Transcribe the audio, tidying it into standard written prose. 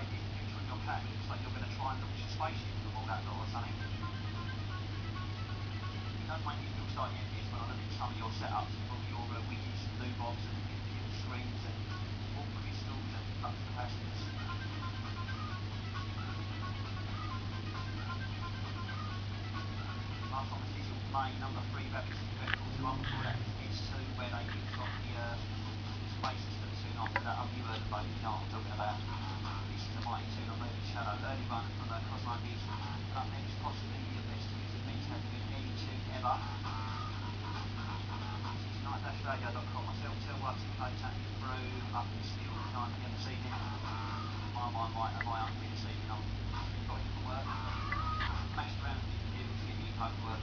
take this picture on your camera, looks like you're going to try and launch a spaceship from all that lot or something. It does make me feel slightly envious when I look at some of your setups with all your widgets and doobobs and little screens and all crystals and flux capacitors. Last one was Digital Domain number 3 Rabbit Records, the one before that was S2 where they kicked off the space system soon after that. Oh, you heard the boat, you know what I'm talking about. This is a mighty tune on Moving Shadow, early one from Cosmo Gigs. And up next, possibly the best music mix had been any tune ever. This is night-radio.com. Myself, Till Watson, play tapping through up until 9 PM this evening. Am I hungry this evening? I've got in from work. Mashed around with the computers, getting paperwork.